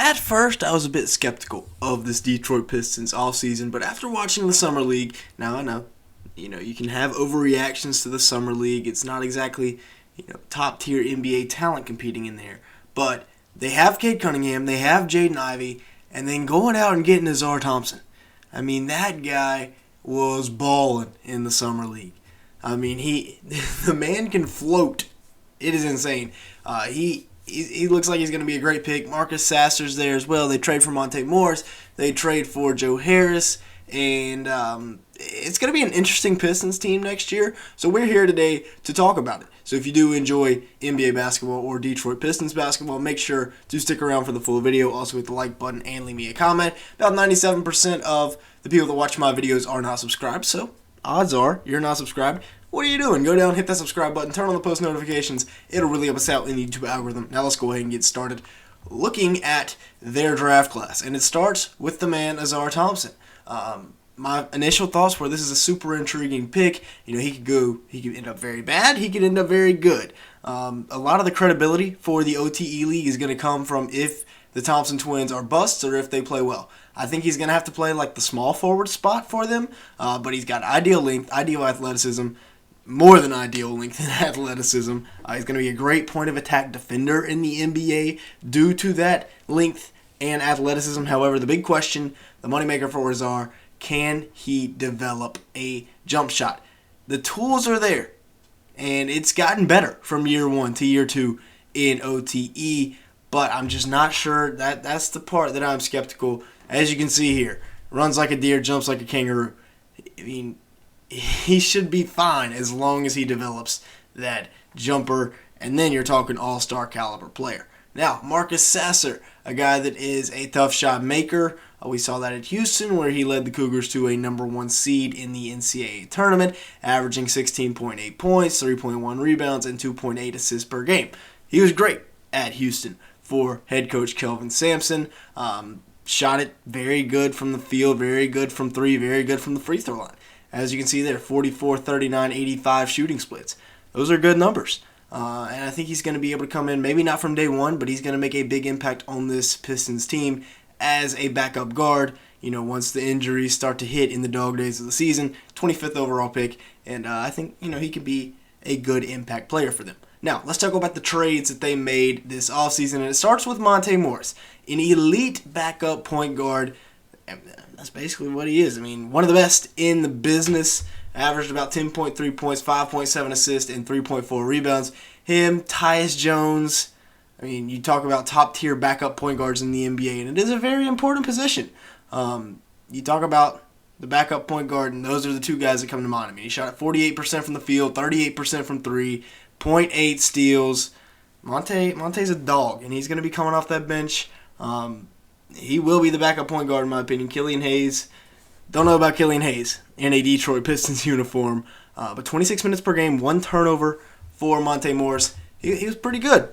At first, I was a bit skeptical of this Detroit Pistons offseason, but after watching the Summer League, now I know, you can have overreactions to the Summer League. It's not exactly, top tier NBA talent competing in there. But they have Cade Cunningham, they have Jaden Ivey, and then going out and getting Asuar Thompson. I mean, that guy was balling in the Summer League. I mean, the man can float. It is insane. He looks like he's going to be a great pick. Marcus Sasser's there as well. They trade for Monte Morris. They trade for Joe Harris. And it's going to be an interesting Pistons team next year. So we're here today to talk about it. So if you do enjoy NBA basketball or Detroit Pistons basketball, make sure to stick around for the full video. Also hit the like button and leave me a comment. About 97% of the people that watch my videos are not subscribed. So odds are you're not subscribed. What are you doing? Go down, hit that subscribe button, turn on the post notifications. It'll really help us out in the YouTube algorithm. Now let's go ahead and get started looking at their draft class. And it starts with the man, Asuar Thompson. My initial thoughts were this is a super intriguing pick. He could end up very bad. He could end up very good. A lot of the credibility for the OTE league is going to come from if the Thompson twins are busts or if they play well. I think he's going to have to play like the small forward spot for them, but he's got ideal length, ideal athleticism, more than ideal length and athleticism. He's going to be a great point of attack defender in the NBA due to that length and athleticism. However, the big question, the moneymaker for Asuar, can he develop a jump shot? The tools are there, and it's gotten better from year one to year two in OTE, but I'm just not sure. That's the part that I'm skeptical. As you can see here, runs like a deer, jumps like a kangaroo. I mean, he should be fine as long as he develops that jumper, and then you're talking all-star caliber player. Now, Marcus Sasser, a guy that is a tough shot maker. We saw that at Houston where he led the Cougars to a number one seed in the NCAA tournament, averaging 16.8 points, 3.1 rebounds, and 2.8 assists per game. He was great at Houston for head coach Kelvin Sampson. Shot it very good from the field, very good from three, very good from the free throw line. As you can see there, 44, 39, 85 shooting splits. Those are good numbers. And I think he's going to be able to come in, maybe not from day one, but he's going to make a big impact on this Pistons team as a backup guard, once the injuries start to hit in the dog days of the season. 25th overall pick, and I think, he could be a good impact player for them. Now, let's talk about the trades that they made this offseason, and it starts with Monte Morris, an elite backup point guard. That's basically what he is. I mean, one of the best in the business. Averaged about 10.3 points, 5.7 assists, and 3.4 rebounds. Him, Tyus Jones. I mean, you talk about top-tier backup point guards in the NBA, and it is a very important position. You talk about the backup point guard, and those are the two guys that come to mind. I mean, he shot at 48% from the field, 38% from three, 0.8 steals. Monte's a dog, and he's going to be coming off that bench. He will be the backup point guard, in my opinion. Killian Hayes. Don't know about Killian Hayes in a Detroit Pistons uniform. But 26 minutes per game, one turnover for Monte Morris. He was pretty good.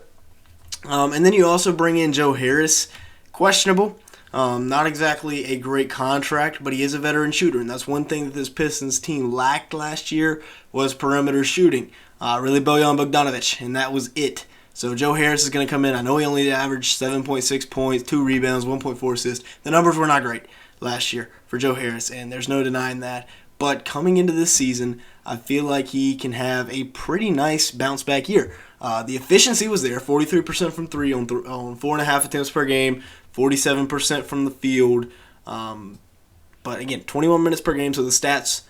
And then you also bring in Joe Harris. Questionable. Not exactly a great contract, but he is a veteran shooter. And that's one thing that this Pistons team lacked last year was perimeter shooting. Really Bojan Bogdanovic, and that was it. So Joe Harris is going to come in. I know he only averaged 7.6 points, 2 rebounds, 1.4 assists. The numbers were not great last year for Joe Harris, and there's no denying that. But coming into this season, I feel like he can have a pretty nice bounce-back year. The efficiency was there, 43% from three on 4.5 attempts per game, 47% from the field. But again, 21 minutes per game, so the stats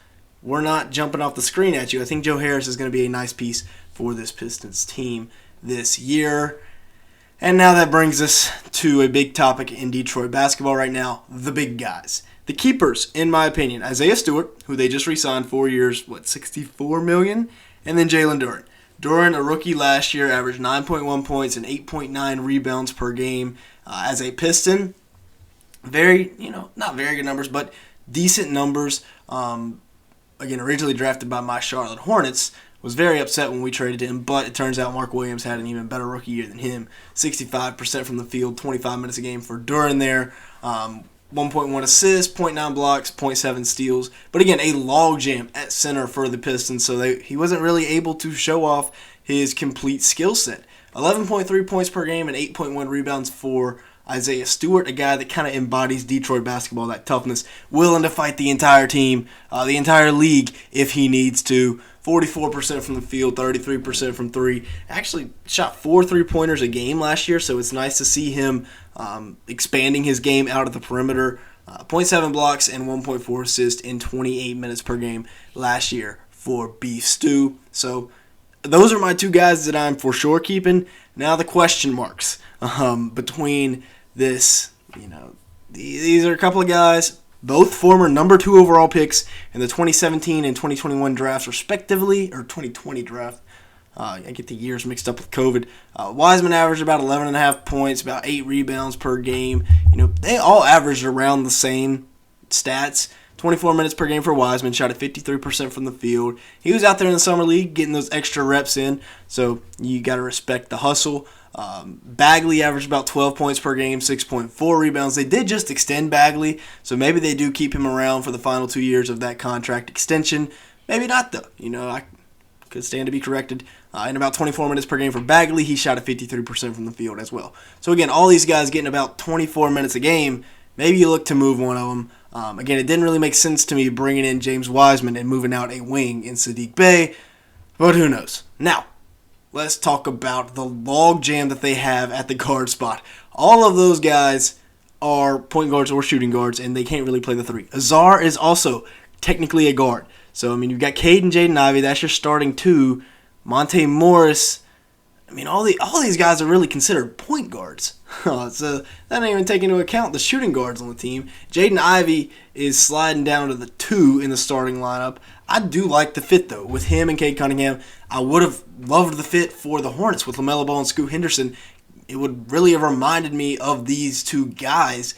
were not jumping off the screen at you. I think Joe Harris is going to be a nice piece for this Pistons team this year. And now that brings us to a big topic in Detroit basketball right now, the big guys. The keepers, in my opinion, Isaiah Stewart, who they just re-signed 4 years, $64 million? And then Jalen Duren. Duren, a rookie last year, averaged 9.1 points and 8.9 rebounds per game as a Piston. Very, not very good numbers, but decent numbers. Again, originally drafted by my Charlotte Hornets. Was very upset when we traded him, but it turns out Mark Williams had an even better rookie year than him. 65% from the field, 25 minutes a game for Duren there. 1.1 assists, 0.9 blocks, 0.7 steals. But again, a logjam at center for the Pistons, so he wasn't really able to show off his complete skill set. 11.3 points per game and 8.1 rebounds for Isaiah Stewart, a guy that kind of embodies Detroit basketball, that toughness, willing to fight the entire team, the entire league if he needs to. 44% from the field, 33% from three. Actually shot 4 3-pointers a game last year, so it's nice to see him expanding his game out of the perimeter. 0.7 blocks and 1.4 assists in 28 minutes per game last year for Beef Stew. So those are my two guys that I'm for sure keeping. Now the question marks between this, these are a couple of guys, both former number 2 overall picks in the 2017 and 2021 drafts respectively, or 2020 draft. I get the years mixed up with COVID. Wiseman averaged about 11.5 points, about 8 rebounds per game. They all averaged around the same stats. 24 minutes per game for Wiseman, shot at 53% from the field. He was out there in the summer league getting those extra reps in, so you got to respect the hustle. Bagley averaged about 12 points per game, 6.4 rebounds. They did just extend Bagley, so maybe they do keep him around for the final 2 years of that contract extension. Maybe not, though. I could stand to be corrected. In about 24 minutes per game for Bagley, he shot at 53% from the field as well. So again, all these guys getting about 24 minutes a game. Maybe you look to move one of them. Again, it didn't really make sense to me bringing in James Wiseman and moving out a wing in Saddiq Bey, but who knows. Now, let's talk about the log jam that they have at the guard spot. All of those guys are point guards or shooting guards, and they can't really play the three. Asuar is also technically a guard. So, you've got Cade and Jaden Ivey. That's your starting 2. Monte Morris. All these guys are really considered point guards. So that ain't even taking into account the shooting guards on the team. Jaden Ivey is sliding down to the 2 in the starting lineup. I do like the fit, though, with him and Cade Cunningham. I would have loved the fit for the Hornets with LaMelo Ball and Scoot Henderson. It would really have reminded me of these two guys.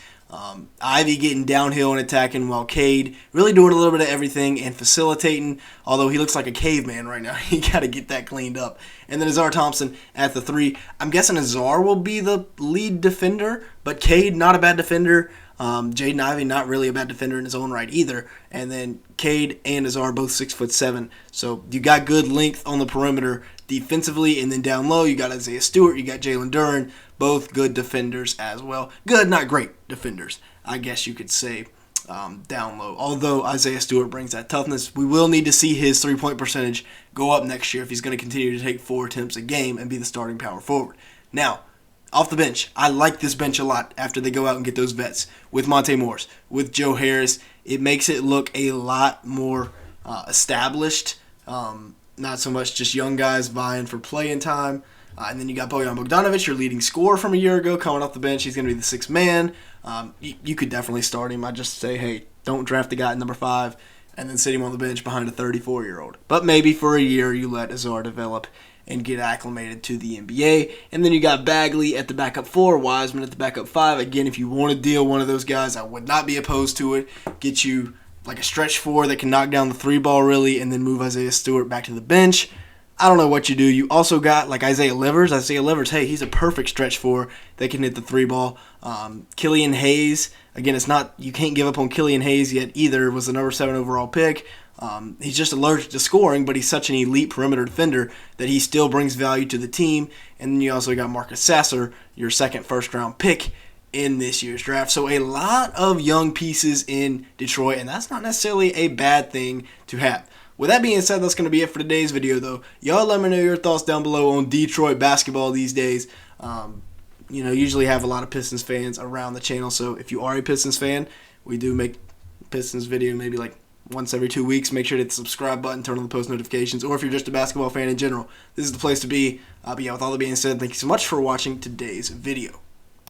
Ivy getting downhill and attacking, while Cade really doing a little bit of everything and facilitating, although he looks like a caveman right now. You got to get that cleaned up. And then Asuar Thompson at the 3. I'm guessing Asuar will be the lead defender, but Cade, not a bad defender. Jaden Ivey, not really a bad defender in his own right either. And then Cade and Asuar both 6'7". So you got good length on the perimeter defensively, and then down low you got Isaiah Stewart, you got Jalen Duren, both good defenders as well. Good, not great defenders, I guess you could say, down low. Although Isaiah Stewart brings that toughness, we will need to see his 3-point percentage go up next year if he's going to continue to take 4 attempts a game and be the starting power forward. Now, off the bench, I like this bench a lot after they go out and get those vets. With Monte Morris, with Joe Harris, it makes it look a lot more established. Not so much just young guys vying for playing time. And then you got Bojan Bogdanovic, your leading scorer from a year ago, coming off the bench. He's going to be the 6th man. You could definitely start him. I just say, hey, don't draft the guy at number 5 and then sit him on the bench behind a 34-year-old. But maybe for a year you let Asuar develop and get acclimated to the NBA. And then you got Bagley at the backup 4, Wiseman at the backup 5. Again, if you want to deal one of those guys, I would not be opposed to it. Get you like a stretch 4 that can knock down the 3 ball really, and then move Isaiah Stewart back to the bench. I don't know what you do. You also got like Isaiah Livers. Hey, he's a perfect stretch 4 that can hit the 3 ball. Killian Hayes, again, you can't give up on Killian Hayes yet either. Was the number 7 overall pick. He's just allergic to scoring, but he's such an elite perimeter defender that he still brings value to the team. And then you also got Marcus Sasser, your 2nd first-round pick in this year's draft. So a lot of young pieces in Detroit, and that's not necessarily a bad thing to have. With that being said, that's going to be it for today's video, though. Y'all let me know your thoughts down below on Detroit basketball these days. Usually have a lot of Pistons fans around the channel, so if you are a Pistons fan, we do make Pistons video maybe like once every 2 weeks. Make sure to hit the subscribe button, turn on the post notifications, or if you're just a basketball fan in general, this is the place to be. But yeah, with all that being said, thank you so much for watching today's video.